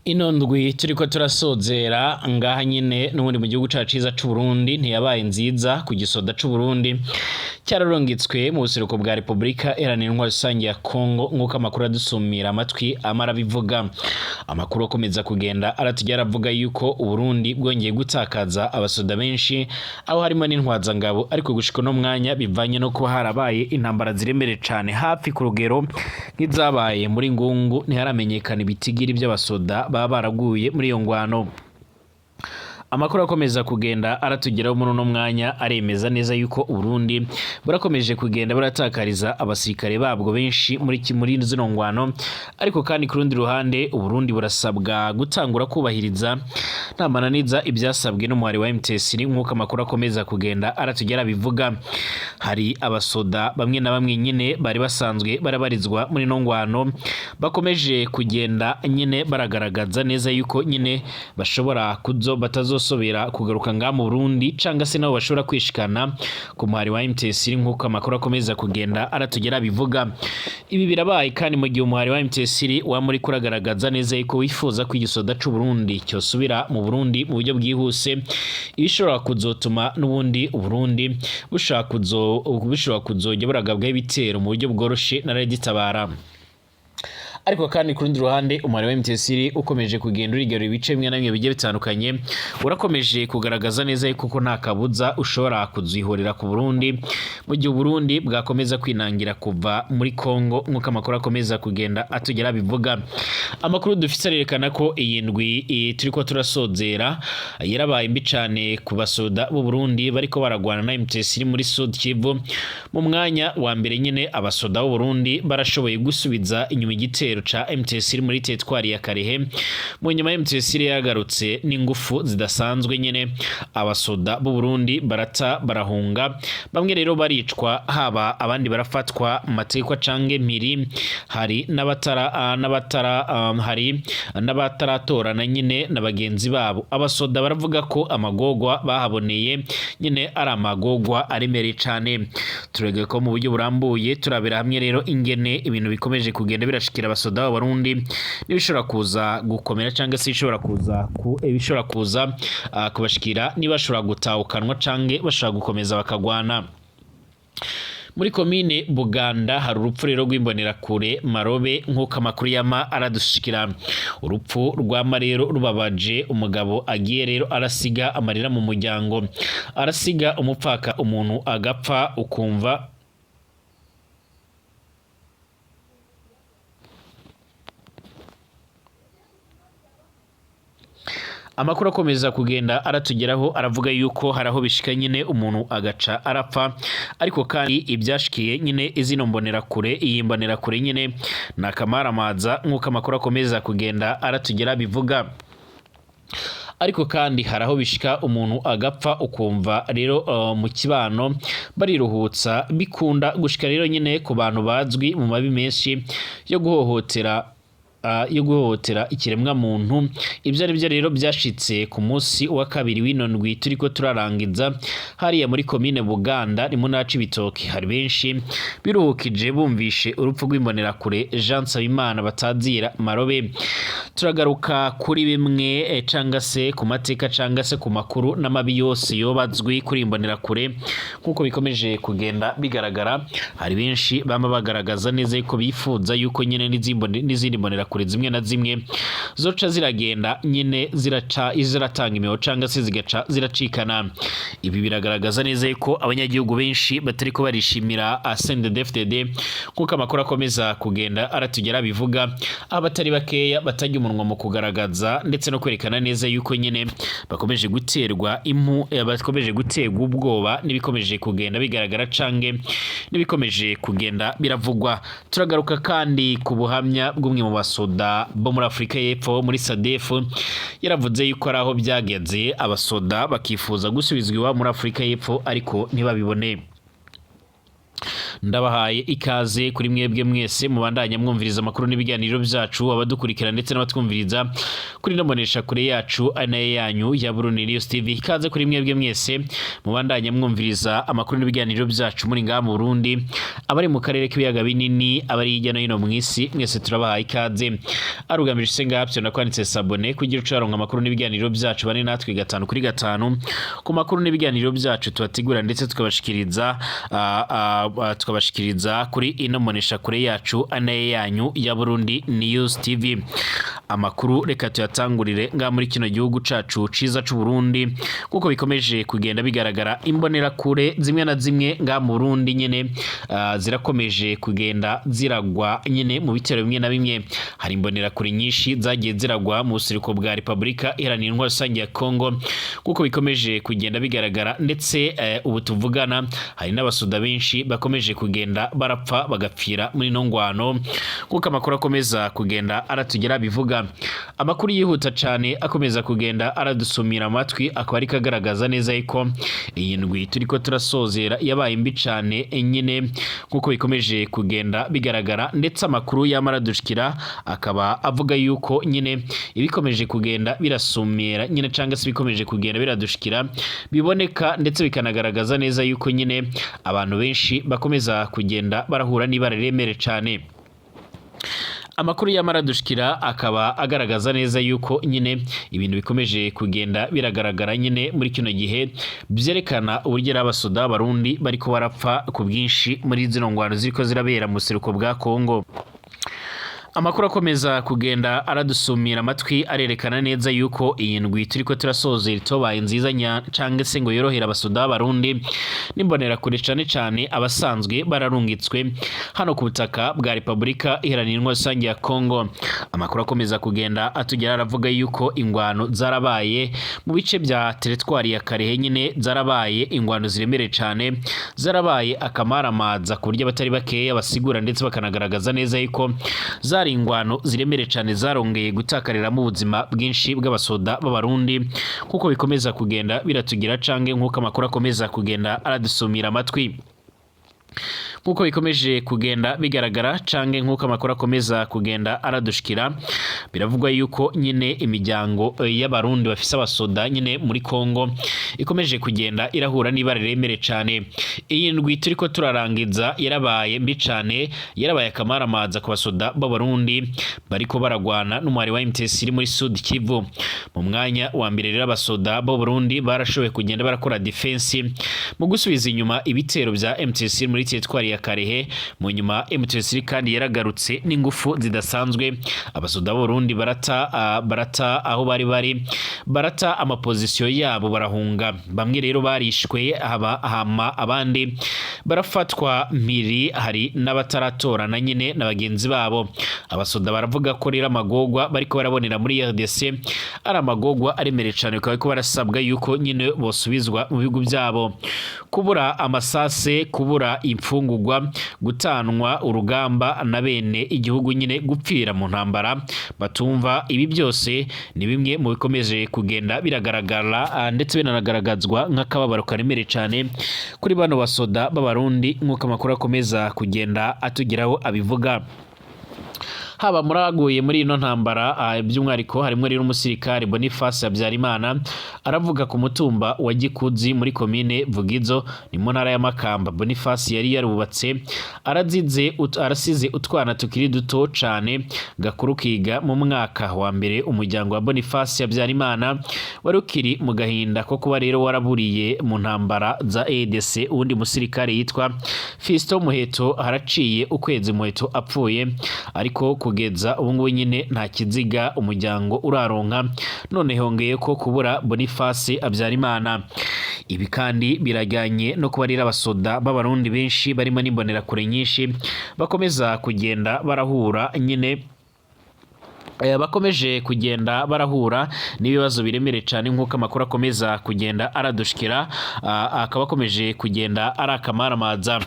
Ino ndwi turiko turasozera ngaha nyine n'ubundi mu gihugu cacu ciza c'u Burundi ntiyabaye nziza ku gisoda c'u Burundi cyararongitswe mu buseruko bwa Republika Iharanira Intwaro Rusange ya Kongo nk'uko amakuru adusumira amatwi amara bivuga. Amakuru akomeza kugenda aratujya aravuga yuko u Burundi bwongeye gutakaza abasoda benshi aho harimo n'intwaza ngabo, ariko gushika no mwanya bivanye no kuba harabaye intambara ziremere cane hafi ku rugero nk'izabaye muri Ngungu ntiharamenyekana ibitigiri by'abasoda baba baraguye muri iyo ngwano. Amakuru akomeza kugenda aratugeraho muri uno mwanya aremeza neza yuko Burundi burakomeje kugenda buratakariza abasirikare babwo benshi muri zino ngwano, ariko kandi ku rundi ruhande Burundi burasabwa gutangura kubahiriza nta mananiza ibyasabwe n'umuhari wa MTS nk'uko amakuru akomeza kugenda aratugera bivuga. Hari abasoda bamwe na bamwe nyine bari basanzwe barabarizwa muri no ngwano bakomeje kugenda nyine baragaragaza neza yuko nyine bashobora batazosubira kugaruka nga mu Burundi canga se nabo bashobora kwishikana ku muhari wa MTS nk'uko amakuru akomeza kugenda aratugera bivuga. Ibi birabaye kandi mu gihe umuhari wa MTS wa muri kuragaragaza neza yuko wifuza ko igisoda c'u Burundi cyosubira mu Burundi mu buryo bwihuse, ibishobora kuzotuma n'ubundi Burundi bushobora kuzojya buragabwa ibitero mu buryo bworoshe na Reditabara. Ariko kandi ku rundi ruhande umuhari wa MTS ukomeje kugenda urigarura ibice bimwe na bimwe bigiye bitandukanye, urakomeje kugaragaza neza yuko nta kabuza ushobora kuzihorera ku Burundi mu gihe Burundi bwakomeza kwinangira kuva muri Kongo nk'uko amakuru akomeza kugenda atugera bivuga. Amakuru dufite arerekana ko iyi ndwi turiko turasozera yarabaye mbi cane ku basoda b'u Burundi bariko baragwana na MTS muri Sud Kivu. Mu mwanya wa mbere nyine abasoda b'u Burundi barashoboye gusubiza inyuma igitero cha MTS muri teritwari ya Karehe. Mu nyuma ya MTS yagarutse n'ingufu zidasanzwe nyene abasoda b'u Burundi barahunga, bamwe rero baricwa, haba abandi barafatwa mu mategeko cange mpiri. Hari n'abataratorana nyine na bagenzi babo. Abasoda baravuga ko amagogwa bahaboneye nyine ari amagogwa aremereye cane. Turege ko mu buryo burambuye turabera hamwe rero ingene ibintu bikomeje kugenda birashikira abasoda b'Abarundi nibishobora kuza gukomera cyangwa se bishobora kuza kubashikira niba bashobora gutawukanwa cange bashobora gukomeza bakagwana. Muri komine Buganda hari urupfu rero rw'imbonerakure Marobe nk'uko amakuru yama aradushikira. Urupfu rw'ama rero rubabaje, umugabo agiye rero arasiga amarira mu muryango, arasiga umupfaka, umuntu agapfa ukumva amakuru akomeza kugenda aratugeraho aravuga yuko haraho bishika nyine umuntu agaca arapfa, ariko kandi ibyashikiye nyine izino mbonerakure, iyi mbonerakure nyine nakamaramaza nk'uko amakuru akomeza kugenda aratugera bivuga. Ariko kandi haraho bishika umuntu agapfa ukumva rero mu kibano bariruhutsa, bikunda gushika rero nyine ku bantu bazwi mu mabi menshi yo guhohotera ikiremwa muntu. Ibyo ari byo rero byashitse ku munsi wa kabiri w'ino ndwi turiko turarangiza hariya muri komine Buganda ni mu naci bitoki. Hari benshi biruhukije bumvishe urupfu rw'imbonerakure Jean Sabimana batazira Marobe. Turagaruka kuri bimwe canga se ku mateka canga se ku makuru n'amabi yose yobazwi kuri imbonerakure nkuko bikomeje kugenda bigaragara. Hari benshi bama bagaragaza neza yuko bifuza yuko nyine n'izindi mbonerakure zimwe na zimwe zoca ziragenda nyine ziratanga imiho canga se zigaca ziracikana. Ibi biragaragaza neza yuko abanyagihugu benshi batariko barishimira CNDD-FDD nkuko amakuru akomeza kugenda aratugera bivuga. Abatari bakeya batajya umunwa mu kugaragaza ndetse no kwerekana neza yuko nyine bakomeje guterwa bakomeje guterwa ubwoba n'ibikomeje kugenda bigaragara cange n'ibikomeje kugenda biravugwa. Turagaruka kandi ku buhamya bw'umwe mu basoda bo muri Afrika y'Epfo muri SADF, yaravuze yuko araho byageze abasoda bakifuza gusubizwa muri Afrika y'Epfo ariko ntibabibone. ndabahaye ikaze kuri mwebwe mwese mubandanya mwumviriza amakuru n'ibiganiro byacu abadukurikira ndetse n'abatwumviriza kuri nomonesha kure yacu anaye yanyu ya Burundi News TV. Ikaze kuri mwebwe mwese mubandanya mwumviriza amakuru n'ibiganiro byacu muri ngaha mu Burundi, abari mu karere k'ibiyaga binini, abari hirya no hino mu isi, mwese turabahaye ikaze. Arugamije sengapyo nakwanditse sabone kugira ucaronka amakuru n'ibiganiro byacu bane natwe 5 kuri 5 ku makuru n'ibiganiro byacu tubategura ndetse tukabashikiriza kuri inomonesha kure yacu anaye yanyu ya Burundi News TV. Amakuru reka tuyatangurire nga muri kino gihugu cacu ciza c'u Burundi kuko bikomeje kugenda bigaragara imbonera kure zimwe na zimwe nga mu Burundi nyene zirakomeje kugenda ziragwa nyene mu bitero bimwe na bimwe. Hari imbonera kure nyinshi zagiye ziragwa mu busiriko bwa Republika Iharanira Intwaro Rusange ya Kongo kuko bikomeje kugenda bigaragara, ndetse ubu tuvugana hari n'abasuda benshi bakomeje kugenda barapfa bagapfira muri no ngwano kuko amakuru akomeza kugenda aratugera bivuga. Amakuru yihuta cyane akomeza kugenda aradusumira amatwi, akaba ari kagaragaza neza yuko iyi ndwi turiko turasozera yabaye mbi cyane nyine kuko bikomeje kugenda bigaragara, ndetse amakuru yamaradushikira akaba avuga yuko nyine ibikomeje kugenda birasumira nyine cyangwa se bikomeje kugenda biradushikira biboneka, ndetse bikanagaragaza neza yuko nyine abantu benshi bakomeza kugenda barahura n'ibara remere cyane. Amakuru yamaradushikira akaba agaragaza neza yuko nyine ibintu bikomeje kugenda biragaragara nyine muri kino gihe byerekana uburyo abasoda barundi bariko barapfa ku bwinshi muri zino ngwano ziriko zirabera mu buseruko bwa Kongo. Amakuru akomeza kugenda aradusumira amatwi arerekana neza yuko iyi ndwi turiko turasozera itobaye nziza cyangwa se ngo yorohera abasoda barundi n'imbonera kure cyane abasanzwe bararungitswe hano ku butaka bwa Republika Iharanira Intwaro Rusange ya Kongo. Amakuru akomeza kugenda atugera aravuga yuko ingwano zarabaye mu bice bya teritwari ya Karehe nyine, zarabaye ingwano ziremere cyane, zarabaye akamaramaza ku buryo abatari bakeya basigura ndetse bakanagaragaza neza yuko ingwano ziremere cyane zarongeye gutakarira mu buzima bwinshi bw'abasoda b'abarundi kuko bikomeza kugenda biratugira cange nkuko amakuru akomeza kugenda aradusumira amatwi. Kuko bikomeje kugenda bigaragara cange nkuko amakuru akomeza kugenda aradushikira, biravugwa yuko nyine imiryango y'abarundi bafise abasoda nyine muri Kongo ikomeje kugenda irahura n'ibara remere cyane. Iyi ndwi turiko turarangiza yarabaye mbi cyane, yarabaye akamaramaza ku basoda b'abarundi bariko baragwana n'umwari wa MTS muri Sud Kivu. Mu mwanya wa mbere rero abasoda b'abarundi barashoboye kugenda barakora defense mu gusubiza inyuma ibitero bya MTS muri teritwari ya Karehe. Mu nyuma MTS kandi yaragarutse n'ingufu zidasanzwe, abasoda b'Abarundi barata aho bari barata amapozisiyo yabo barahunga. Bamwe rero barishwe hama abandi barafatwa mpiri, hari n'abataratorana nyine na bagenzi babo. Abasoda baravuga ko rero amagogwa bariko barabonera muri RDC ari amagogwa aremere cyane, ko barasabwa yuko nyine bosubizwa mu bihugu byabo. Kubura amasase, kubura imfungurwa, gutanwa urugamba na bene igihugu nyine gupfira mu ntambara batumva, ibi byose ni bimwe mu bikomeje kugenda biragaragara ndetse binanagaragazwa nk'akababaro karemere cyane kuri bano basoda b'abarundi nk'uko amakuru akomeza kugenda atugeraho abivuga. Haba muraguye muri ino ntambara by'umwariko harimo rero umusirikare Boniface Habyarimana aravuga ku mutumba wa Gikuzi muri komine Vugizo ni mu ntara ya Makamba. Boniface yari yarubatse arasize utwana tukiri duto cyane gakuru kiga mu mwaka wa mbere. Umuryango wa Boniface Habyarimana wari ukiri mu gahinda ko kuba rero waraburiye mu ntambara za EDC. Undi musirikare yitwa Fisto Muheto haraciye ukwezi Muheto apfuye, ariko kugeza ubu ngubu nyine nta kiziga umuryango uraronka, none hongeye ko kubura Boniface Habyarimana. Ibi kandi birajyanye no kuba rero abasoda b'abarundi benshi barimo n'imbonera kure nyinshi bakomeza kugenda barahura nyine bakomeje kugenda barahura n'ibibazo biremere cyane nk'uko amakuru akomeza kugenda aradushikira, akaba akomeje kugenda arakamaramaza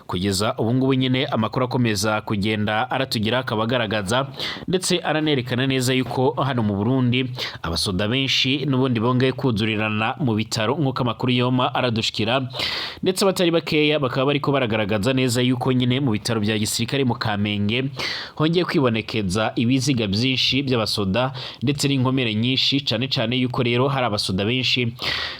kugeza ubu ngubu. Nyine amakuru akomeza kugenda aratugira, akaba agaragaza ndetse aranerekana neza yuko hano mu Burundi abasoda benshi n'ubundi bongeye kuzurirana mu bitaro nk'uko amakuru yoma aradushikira, ndetse batari bakeya bakaba bariko baragaragaza neza yuko nyine mu bitaro bya gisirikare mu Kamenge hongeye kwibonekeza ibiziga byinshi by'abasoda ndetse n'inkomere nyinshi, cyane cyane yuko rero hari abasoda benshi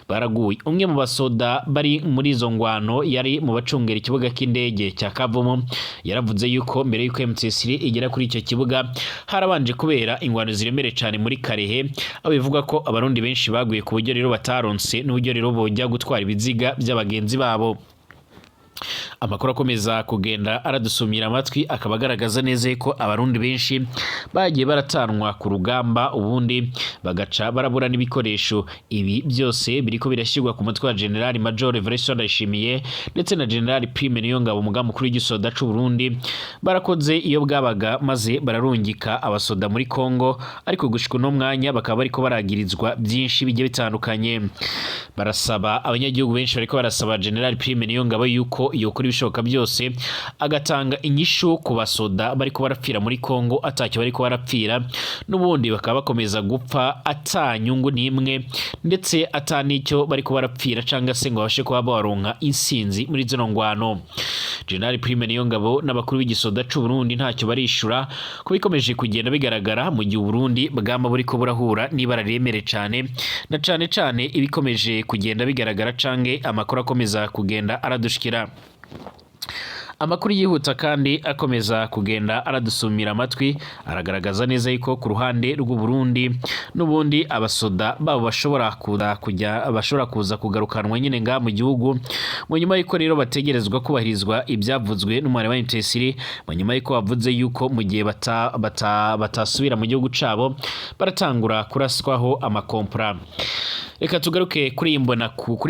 baraguye. Umwe mu basoda bari muri izo ngwano yari mu bacungera ikibuga cy'indege cya Kavumu, yaravuze yuko mbere yuko M23 igera kuri icyo kibuga harabanje kubera ingwano ziremere cyane muri Karehe, aho bivuga ko abarundi benshi baguye ku buryo rero bataronse n'uburyo rero bojya gutwara ibiziga by'abagenzi babo. Amakuru akomeza kugenda aradusumira amatwi, akaba agaragaza neza ko abarundi benshi bagiye baratanwa ku rugamba, ubundi bagaca barabura n'ibikoresho. Ibi byose biriko birashyirwa ku mutwe wa General Major Everson Ndayishimiye ndetse na General Prime Niyongabo, umugaba mukuru w'igisoda c'u Burundi, barakoze iyo bwabaga maze bararungika abasoda muri Kongo, ariko gushika no mwanya bakaba bariko baragirizwa byinshi bigiye bitandukanye. Barasaba abanyagihugu benshi bariko barasaba General Prime Niyongabo yuko yokora ibishoboka byose agatanga inyishu ku basoda bariko barapfira muri Kongo, atacyo bariko barapfira n'ubundi bakaba bakomeza gupfa atanyungu nimwe, ndetse atanicyo bariko barapfira cyangwa se ngo babashe kuba baronka insinzi muri zino ngwano. General Prime Niyongabo n'abakuru b'igisoda c'u Burundi ntacyo barishura kubikomeje kugenda bigaragara mu gihe Burundi bwamba buriko burahura n'ibara riremere cyane, na cyane cyane ibikomeje kugenda bigaragara cange amakuru akomeza kugenda aradushikira. Amakuru yihuta kandi akomeza kugenda aradusumira amatwi, aragaragaza neza yuko ku ruhande rw'u Burundi n'ubundi abasoda babo bashobora kuza kugarukanwa nyine nga mu gihugu, mu nyuma yuko rero bategerezwa kubahirizwa ibyavuzwe n'umwari wa M23, mu nyuma yuko bavuze yuko mu gihe batasubira mu gihugu cabo baratangura kuraswaho amakompra. Reka tugaruke kuri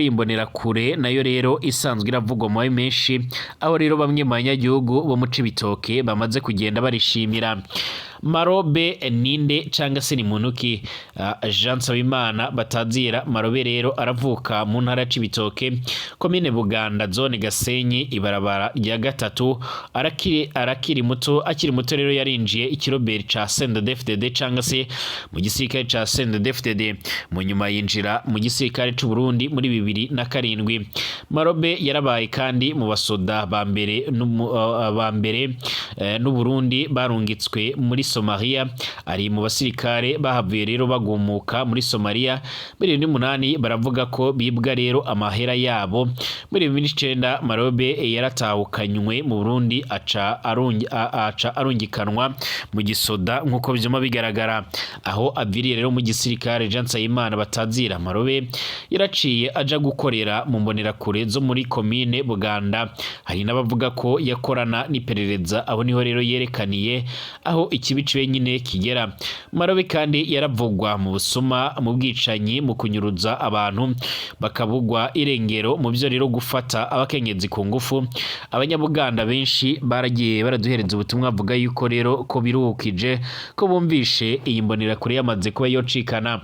imbonera kure nayo rero isanzwe iravugwa mu menshi, aho rero bamwe mu banyagihugu bo mu Cibitoke bamaze kugenda barishimira. Marobe ninde cyangwa se ni muntu ki? Jean Sabimana batazira Marobe rero aravuka mu ntara ya Cibitoke, komine Buganda, zone Gasenyi, ibarabara rya gatatu. akiri muto rero yarinjiye ikiroberi ca CNDD-FDD cyangwa se mu gisirikare ca CNDD-FDD, mu nyuma yinjira mu gisirikare c'u Burundi muri 2007. Marobe yarabaye kandi mu basoda ba mbere n'u Burundi barungitswe muri Somalia, ari mu basirikare bahavuye rero bagumuka muri Somalia. Muri 2008 baravuga ko bibwa rero amahera yabo. Muri 2009 Marobe yaratahukanywe mu Burundi aca arungikanwa mu gisoda nkuko byuma bigaragara, aho aviriye rero mu gisirikare. Jean Sayimana batazira Marobe yaraciye aja gukorera mu mbonera kure zo muri komine Buganda. Hari n'abavuga ko yakorana n'iperereza, aho niho rero yerekaniye aho ikibici nyine kigera. Marobe kandi yaravugwa mu busuma, mu bwicanyi, mu kunyuruza abantu bakabugwa irengero, mu byo rero gufata abakenyezi ku ngufu. Abanyabuganda benshi baragiye baraduhereza ubutumwa bavuga yuko rero ko biruhukije ko bumvishe iyi mbonera kure yamaze kuba yocikana.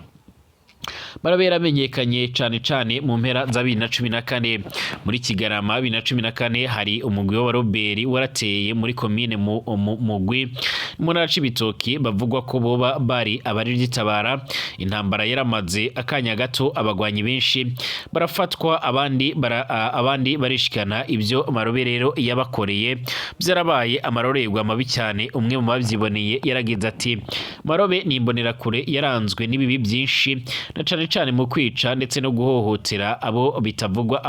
Marobe yaramenyekanye cyane mu mpera za 2014. Muri Kigarama 2014 hari umugwi wa Robert warateye muri komine mugwi mu ntara Cibitoke, bavugwa ko boba bari abarigitabara. Intambara yaramaze akanya gato, abagwanyi benshi barafatwa, abandi barishikana. Ibyo Marobe rero yabakoreye byarabaye amarorerwa mabi cyane. Umwe mu bavyiboneye yaragize ati Marobe ni imbonera kure yaranzwe n'ibibi byinshi, na cyane mu kwica ndetse no guhohotera abo bitavugwa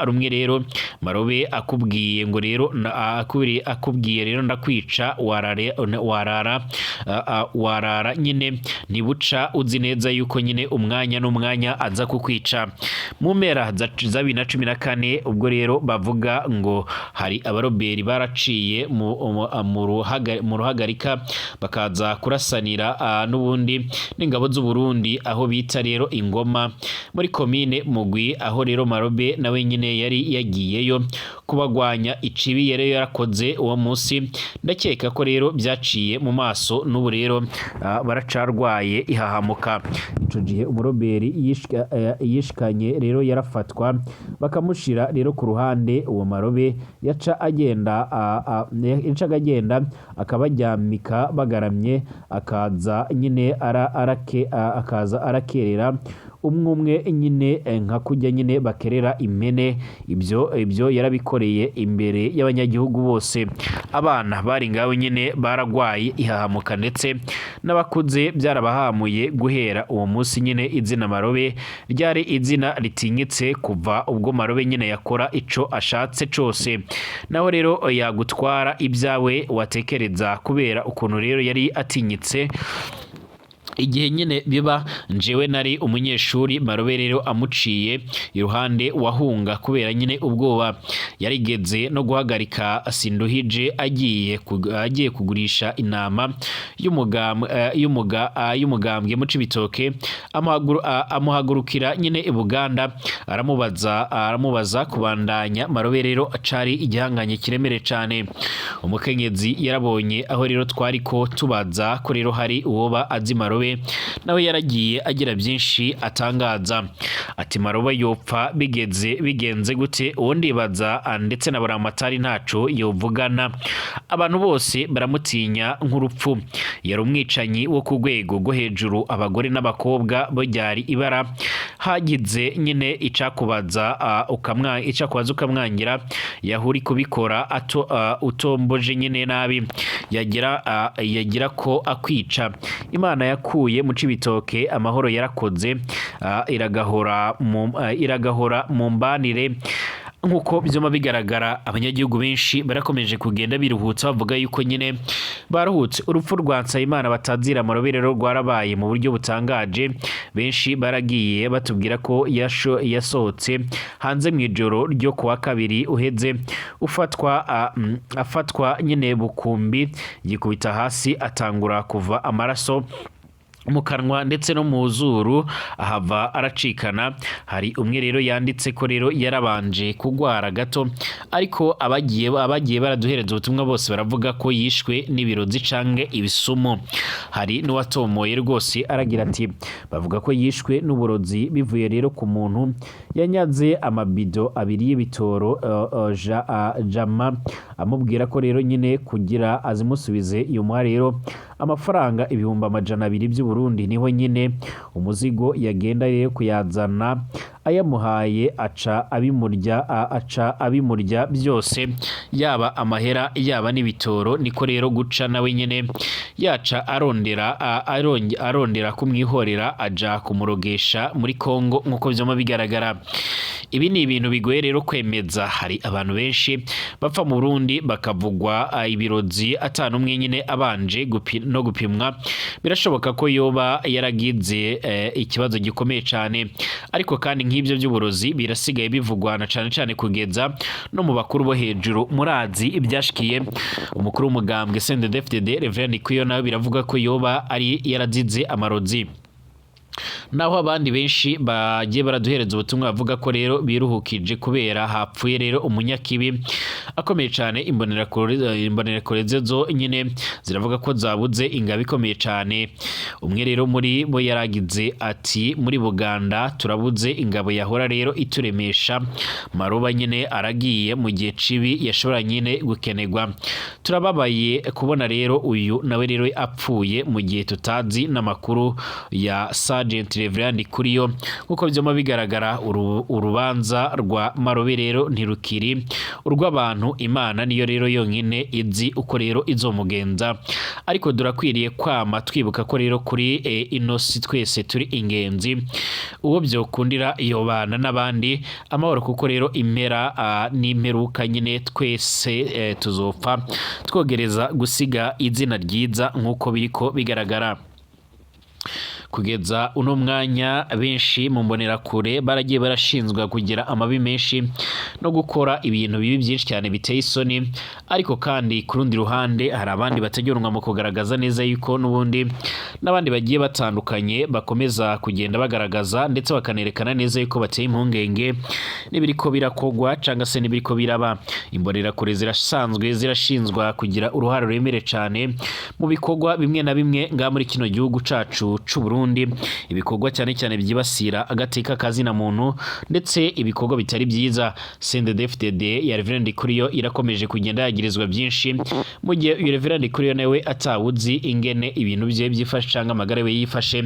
rumwe. Rero Marobe akubwiye ngo rero akubwiye rero ndakwica warara nyine ntibuca, uzi neza yuko nyine umwanya n'umwanya aza kukwica. Mu mpera za 2014 ubwo rero bavuga ngo hari abaroberi baraciye mu ruhagarika bakaza kurasanira n'ubundi n'ingabo z'u Burundi aho bita rero Ingoma muri komine Mugwi aho rero Marobe nawe nyine yari yagiyeyo kubagwanya icibi yari yarakoze uwo munsi. Ndakeka ko rero byaciye mu maso n'ubu rero baracarwaye ihahamuka. Ico gihe umuroberi yishikanye rero yarafatwa bakamushira rero ku ruhande. Uwo Marobe yaca agenda akabaryamika bagaramye, akaza nyine akaza arakerera umwe nyine nka kujya nyine bakerera impene. Ibyo yarabikoreye imbere y'abanyagihugu bose. Abana bari ngawe nyine baragwaye ihahamuka ndetse n'abakuze byarabahamuye. Guhera uwo munsi nyine izina Marobe ryari izina ritinyitse kuva ubwo Marobe nyine yakora ico ashatse cose. Naho rero yagutwara ibyawe watekereza kubera ukuntu rero yari atinyitse. Igihe nyine biba njewe nari umunyeshuri, Marobe rero amuciye iruhande wahunga kubera nyine ubwoba. Yarigeze no guhagarika Sinduhije agiye kugurisha inama y'umugambwe mu Cibitoke. Amuhagurukira nyine i Buganda aramubaza kubandanya. Marobe rero acari igihanganye kiremere cyane. Umukenyezi yarabonye aho rero twari ko tubaza ko rero hari uwoba azi Marobe, nawe yaragiye agira byinshi atangaza. Ati Marobe yopfa bigenze gute? Uwo ndibaza ndetse na Buramatari ntaco yovugana. Abantu bose baramutinya nk'urupfu. Yari umwicanyi wo ku rwego rwo hejuru. Abagore n'abakobwa bo ryari ibara. Hagize nyine icakubaza ukamwangira, yahuri kubikora utomboje nyine nabi, yagira ko akwica. Imana yakuye mu Cibitoke amahoro yarakoze, iragahora mu mbanire. Nkuko byoma bigaragara, abanyagihugu benshi barakomeje kugenda biruhutsa bavuga yuko nyine baruhutse. Urupfu rwa Nsabimana batazira Marobe rero rwarabaye mu buryo butangaje. Benshi baragiye batubwira ko yasohotse hanze mu ijoro ryo kuwa kabiri uheze, afatwa nyine bukumbi, yikubita hasi atangura kuva amaraso mu kanwa ndetse no mu zuru, ahava aracikana. Hari umwe rero yanditse ko rero yarabanje kugwara gato, ariko abagiye baraduhereza ubutumwa bose baravuga ko yishwe n'ibirozi canke ibisumo. Hari n'uwatomoye rwose aragira ati bavuga ko yishwe n'uburozi bivuye rero ku muntu yanyaze amabido abiri y'ibitoro jama amubwira ko rero nyine kugira azimusubize iyo muha rero amafaranga 200,000 by'Uburundi. Niho nyine umuzigo yagenda rero kuyazana, ayamuhaye aca abimurya byose, yaba amahera yaba n'ibitoro. Niko rero guca nawe nyine yaca arondera kumwihorera aja kumurogesha muri Kongo nkuko byoma bigaragara. Ibi ni ibintu bigoye rero kwemeza. Hari abantu benshi bapfa mu Burundi bakavugwa ibirozi atanu umwe nyine abanje no gupimwa. Birashoboka ko yoba yaragize ikibazo gikomeye cyane, ariko kandi nk'ibyo by'uburozi birasigaye bivugwana cyane kugeza no mu bakuru bo hejuru. Murazi ibyashikiye umukuru w'umugambwe CNDD-FDD Reverend Kuyo, nawe biravuga ko yoba ari yarazize amarozi. Naho abandi benshi bagiye baraduhereza ubutumwa bavuga ko rero biruhukije kubera hapfuye rero umunyakibi akomeye cyane. Imbonerakure zo nyine ziravuga ko zabuze ingabo ikomeye cyane. Umwe rero muri bo yaragize ati muri Buganda turabuze ingabo yahora rero ituremesha. Maroba nyine aragiye mu gihe cibi yashobora nyine gukenegwa. Turababaye kubona rero uyu nawe rero apfuye mu gihe tutazi n'amakuru ya Sergeant Reverend Kuriyo. Kuko byoma bigaragara urubanza rwa Marobe rero ntirukiri urw'abantu. Imana niyo rero yonyine izi uko rero izomugenza, ariko durakwiriye kwama twibuka ko rero kuri inosi twese turi ingenzi. Uwo byokundira iyo bana n'abandi amahoro, kuko rero impera n'imperuka nyine twese tuzopfa twogereza gusiga izina ryiza nkuko biriko bigaragara. kugeza uno mwanya benshi mu mbonerakure baragiye barashinzwa kugira amabi menshi no gukora ibintu bibi byinshi cyane biteye isoni, ariko kandi ku rundi ruhande hari abandi bategerunwa mu kugaragaza neza yuko n'ubundi n'abandi bagiye batandukanye bakomeza kugenda bagaragaza ndetse bakanerekana neza yuko bateye impungenge n'ibiriko birakogwa cyangwa se n'ibiriko biraba. Imbonerakure zirasanzwe zirashinzwa kugira uruhare ruremere cyane mu bikorwa bimwe na bimwe nga muri kino gihugu cacu c'u Burundi, ibikorwa cyane cyane byibasira agateka kazina muntu ndetse ibikorwa bitari byiza. CNDD-FDD ya Reverend Kuriyo irakomeje kugenda yagirizwa byinshi, mu gihe Reverend Kuriyo nawe atawuzi ingene ibintu bye byifashe cyangwa amagara we yifashe,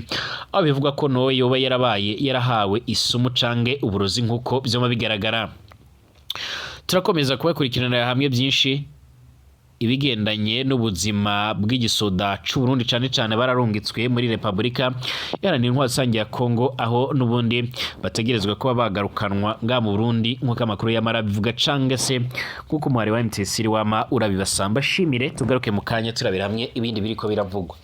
aho bivuga ko no yoba yarabaye yarahawe isumu cange uburozi nkuko byo bigaragara. Turakomeza kubakurikirana hamwe byinshi ibigendanye n'ubuzima bw'igisoda c'u Burundi, cyane cyane bararungitswe muri Republika Iharanira Intwaro Rusange ya Kongo, aho n'ubundi bategerezwa kuba bagarukanwa nga mu Burundi nk'uko amakuru y'amara bivuga, cange se nk'uko umuhari wa MTS wama urabibasamba. Shimire tugaruke mu kanya turabira hamwe ibindi biriko biravugwa.